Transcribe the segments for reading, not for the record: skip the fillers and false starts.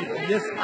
APS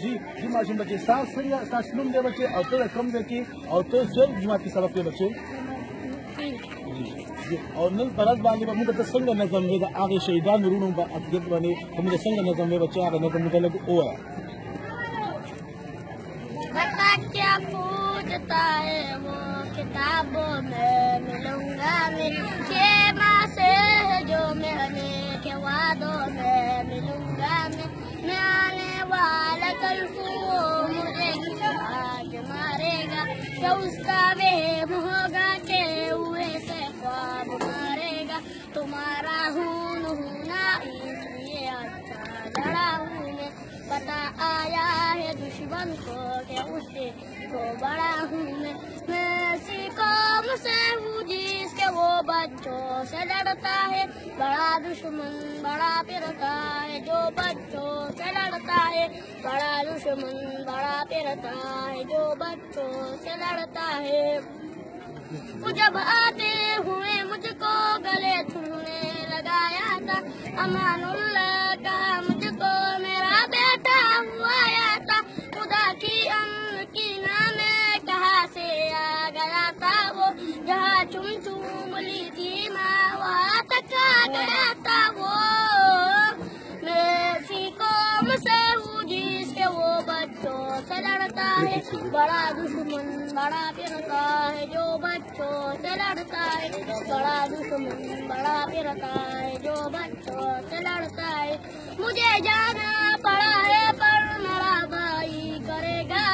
जी मासूम बच्चे सास नूम दे बच्चे और तो कम दे की और तो सब जुमा की सबक के बच्चे जी और नल परत बांधी बमु तो संग नजम में आगे शहीदान रूणों बा अगत बने हम संग नजम में बच्चे आगे नजम में लग ओ है बता क्या पूछता है वो किताबों में मिलूंगा मैं माँ से जो मैंने के वादों में मिलूंगा मैं आने वाला कल को मुझे आज मारेगा क्या उसका वहम होगा के हुए से ख्वाब मारेगा तुम्हारा हून होना इसलिए अच्छा लड़ा हूँ मैं पता आया है दुश्मन को के उससे तो बड़ा हूँ मैं ऐसी कौम से हूँ जिसके वो बच्चों से लड़ता है बड़ा दुश्मन बड़ा फिरता है जो बच्चों से लड़ता है बड़ा दुश्मन बड़ा फिरता है जो बच्चों से लड़ता है जब आते हुए मुझको गले थूने लगाया था अमानुल्लाह का मुझको मेरा बेटा हुआ था खुदा की की नामे कहाँ से आ गया था वो जहाँ चुम चुम ली थी माँ वहाँ तक आ गया था वो मेरी कौम से हूँ जिसके वो बच्चों से लड़ता है बड़ा दुश्मन बड़ा फिरता है जो बच्चों से लड़ता है बड़ा दुश्मन बड़ा फिरता है जो बच्चों से लड़ता है मुझे जाना पड़ा है पर मेरा भाई करेगा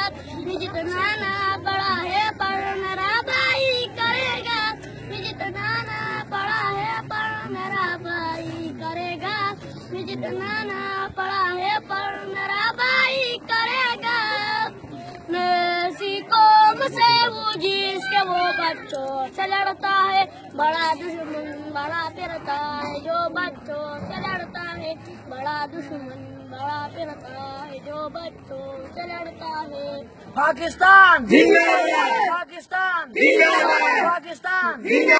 जितना ना पड़ा है पर मेरा भाई करेगा जितना ना पड़ा है पर मेरा भाई करेगा जितना ना पड़ा है पर मेरा भाई करेगा मैं कौम से वो जिसके वो बच्चों से लड़ता है बड़ा दुश्मन बड़ा फिरता है जो बच्चों से लड़ता है बड़ा दुश्मन बड़ा फिरता है जो बच्चों से लड़ता है पाकिस्तान पाकिस्तान पाकिस्तान